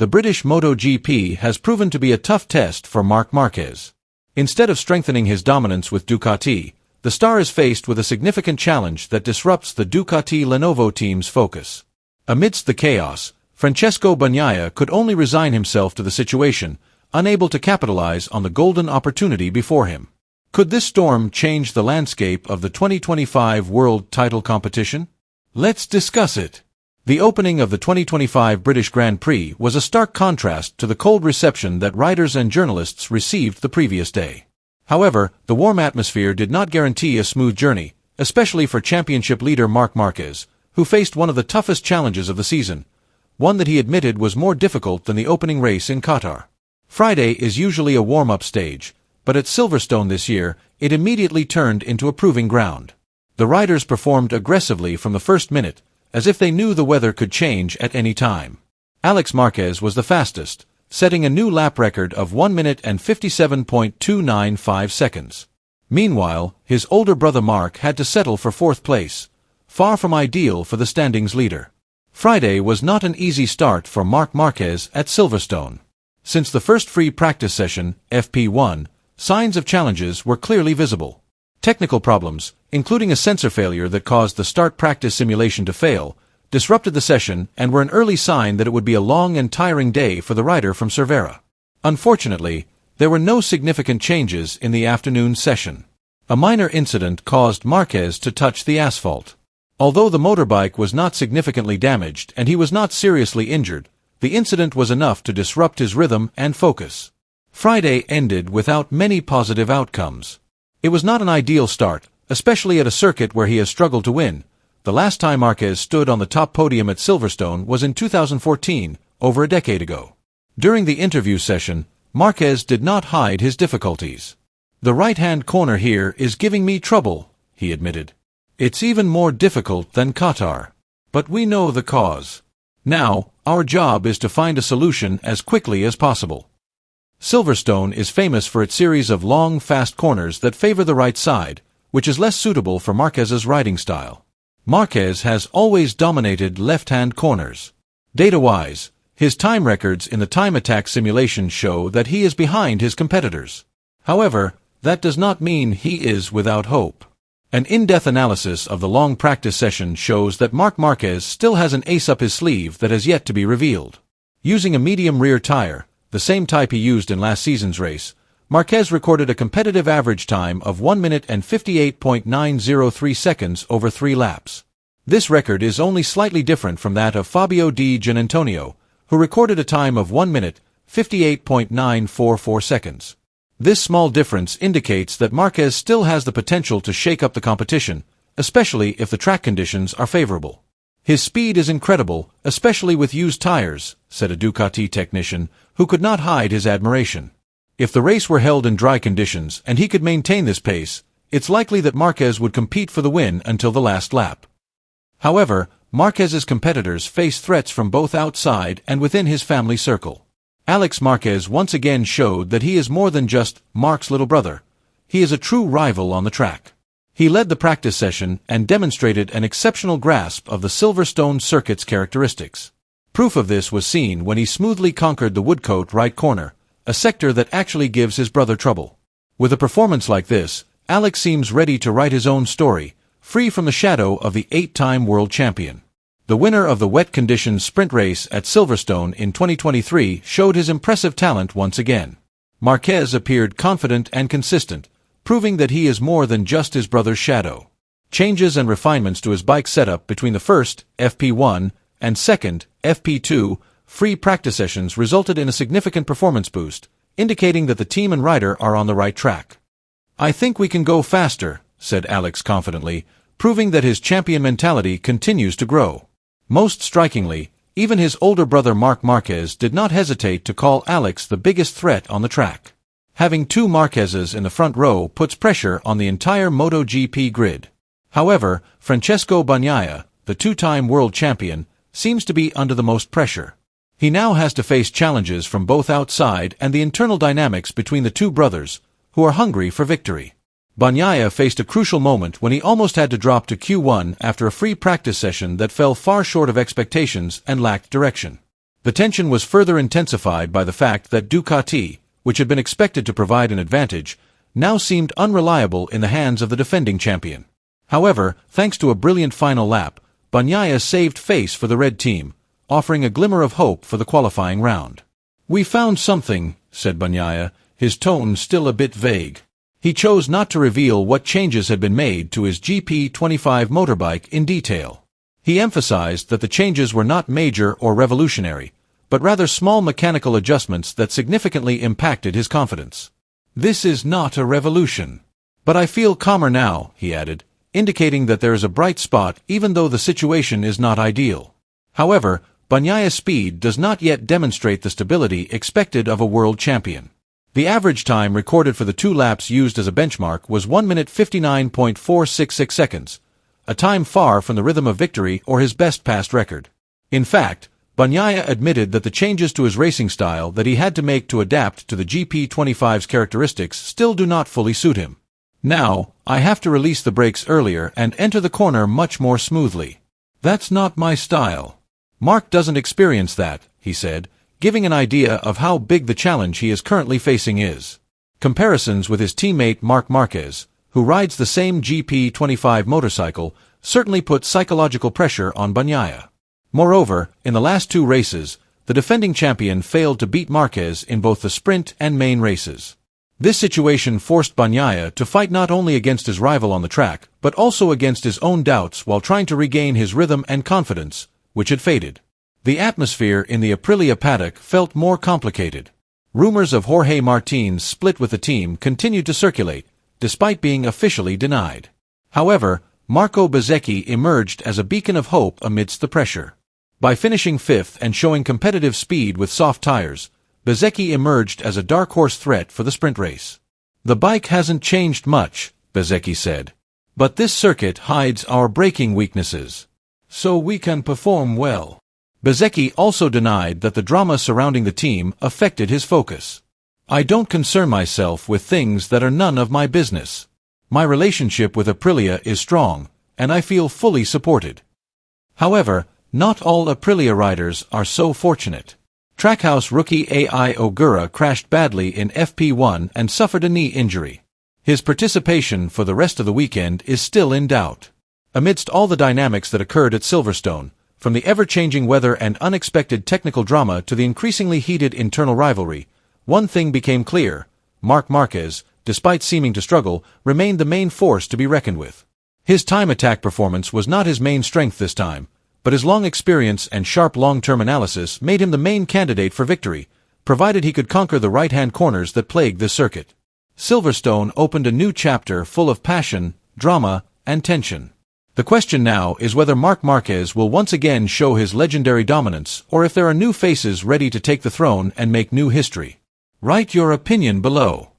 The British MotoGP has proven to be a tough test for Marc Márquez. Instead of strengthening his dominance with Ducati, the star is faced with a significant challenge that disrupts the Ducati-Lenovo team's focus. Amidst the chaos, Pecco Bagnaia could only resign himself to the situation, unable to capitalize on the golden opportunity before him. Could this storm change the landscape of the 2025 World Title competition? Let's discuss it. The opening of the 2025 British Grand Prix was a stark contrast to the cold reception that writers and journalists received the previous day. However, the warm atmosphere did not guarantee a smooth journey, especially for championship leader Marc Márquez, who faced one of the toughest challenges of the season, one that he admitted was more difficult than the opening race in Qatar. Friday is usually a warm-up stage, but at Silverstone this year, it immediately turned into a proving ground. The riders performed aggressively from the first minute, as if they knew the weather could change at any time. Marquez was the fastest, setting a new lap record of 1 minute and 57.295 seconds. Meanwhile, his older brother Marc had to settle for fourth place, far from ideal for the standings leader. Friday was not an easy start for Marc Márquez at Silverstone. Since the first free practice session, FP1, signs of challenges were clearly visible. Technical problems, including a sensor failure that caused the start practice simulation to fail, disrupted the session and were an early sign that it would be a long and tiring day for the rider from Cervera. Unfortunately, there were no significant changes in the afternoon session. A minor incident caused Marquez to touch the asphalt. Although the motorbike was not significantly damaged and he was not seriously injured, the incident was enough to disrupt his rhythm and focus. Friday ended without many positive outcomes. It was not an ideal start, especially at a circuit where he has struggled to win. The last time Marquez stood on the top podium at Silverstone was in 2014, over a decade ago. During the interview session, Marquez did not hide his difficulties. "The right-hand corner here is giving me trouble," he admitted. "It's even more difficult than Qatar. But we know the cause. Now, our job is to find a solution as quickly as possible." Silverstone is famous for its series of long, fast corners that favor the right side, which is less suitable for Marquez's riding style. Marquez has always dominated left-hand corners. Data-wise, his time records in the time attack simulation show that he is behind his competitors. However, that does not mean he is without hope. An in-depth analysis of the long practice session shows that Marc Márquez still has an ace up his sleeve that has yet to be revealed. Using a medium rear tire, the same type he used in last season's race, Marquez recorded a competitive average time of 1 minute and 58.903 seconds over 3 laps. This record is only slightly different from that of Fabio Di Giannantonio, who recorded a time of 1 minute, 58.944 seconds. This small difference indicates that Marquez still has the potential to shake up the competition, especially if the track conditions are favorable. "His speed is incredible, especially with used tires," said a Ducati technician, who could not hide his admiration. If the race were held in dry conditions and he could maintain this pace, it's likely that Marquez would compete for the win until the last lap. However, Marquez's competitors face threats from both outside and within his family circle. Marc Márquez once again showed that he is more than just Marc's little brother. He is a true rival on the track. He led the practice session and demonstrated an exceptional grasp of the Silverstone circuit's characteristics. Proof of this was seen when he smoothly conquered the Woodcote right corner, a sector that actually gives his brother trouble. With a performance like this, Alex seems ready to write his own story, free from the shadow of the 8-time world champion. The winner of the wet conditions sprint race at Silverstone in 2023 showed his impressive talent once again. Marquez appeared confident and consistent, proving that he is more than just his brother's shadow. Changes and refinements to his bike setup between the first, FP1, and second, FP2, free practice sessions resulted in a significant performance boost, indicating that the team and rider are on the right track. "I think we can go faster," said Alex confidently, proving that his champion mentality continues to grow. Most strikingly, even his older brother Marc Márquez did not hesitate to call Alex the biggest threat on the track. Having 2 Marquezes in the front row puts pressure on the entire MotoGP grid. However, Pecco Bagnaia, the 2-time world champion, seems to be under the most pressure. He now has to face challenges from both outside and the internal dynamics between the 2 brothers, who are hungry for victory. Bagnaia faced a crucial moment when he almost had to drop to Q1 after a free practice session that fell far short of expectations and lacked direction. The tension was further intensified by the fact that Ducati, which had been expected to provide an advantage, now seemed unreliable in the hands of the defending champion. However, thanks to a brilliant final lap, Bagnaia saved face for the red team, offering a glimmer of hope for the qualifying round. "We found something," said Bagnaia, his tone still a bit vague. He chose not to reveal what changes had been made to his GP25 motorbike in detail. He emphasized that the changes were not major or revolutionary, but rather small mechanical adjustments that significantly impacted his confidence. "This is not a revolution. But I feel calmer now," he added, indicating that there is a bright spot even though the situation is not ideal. However, Bagnaia's speed does not yet demonstrate the stability expected of a world champion. The average time recorded for the 2 laps used as a benchmark was 1 minute 59.466 seconds, a time far from the rhythm of victory or his best past record. In fact, Bagnaia admitted that the changes to his racing style that he had to make to adapt to the GP25's characteristics still do not fully suit him. "Now, I have to release the brakes earlier and enter the corner much more smoothly. That's not my style. Marc doesn't experience that," he said, giving an idea of how big the challenge he is currently facing is. Comparisons with his teammate Marc Márquez, who rides the same GP25 motorcycle, certainly put psychological pressure on Bagnaia. Moreover, in the last 2 races, the defending champion failed to beat Marquez in both the sprint and main races. This situation forced Bagnaia to fight not only against his rival on the track, but also against his own doubts while trying to regain his rhythm and confidence, which had faded. The atmosphere in the Aprilia paddock felt more complicated. Rumors of Jorge Martin's split with the team continued to circulate, despite being officially denied. However, Marco Bezzecchi emerged as a beacon of hope amidst the pressure. By finishing 5th and showing competitive speed with soft tires, Bezzecchi emerged as a dark horse threat for the sprint race. "The bike hasn't changed much," Bezzecchi said. "But this circuit hides our braking weaknesses. So we can perform well." Bezzecchi also denied that the drama surrounding the team affected his focus. "I don't concern myself with things that are none of my business. My relationship with Aprilia is strong, and I feel fully supported." However, not all Aprilia riders are so fortunate. Trackhouse rookie Ai Ogura crashed badly in FP1 and suffered a knee injury. His participation for the rest of the weekend is still in doubt. Amidst all the dynamics that occurred at Silverstone, from the ever-changing weather and unexpected technical drama to the increasingly heated internal rivalry, one thing became clear: Marc Márquez, despite seeming to struggle, remained the main force to be reckoned with. His time attack performance was not his main strength this time, but his long experience and sharp long-term analysis made him the main candidate for victory, provided he could conquer the right-hand corners that plagued this circuit. Silverstone opened a new chapter full of passion, drama, and tension. The question now is whether Marc Márquez will once again show his legendary dominance, or if there are new faces ready to take the throne and make new history. Write your opinion below.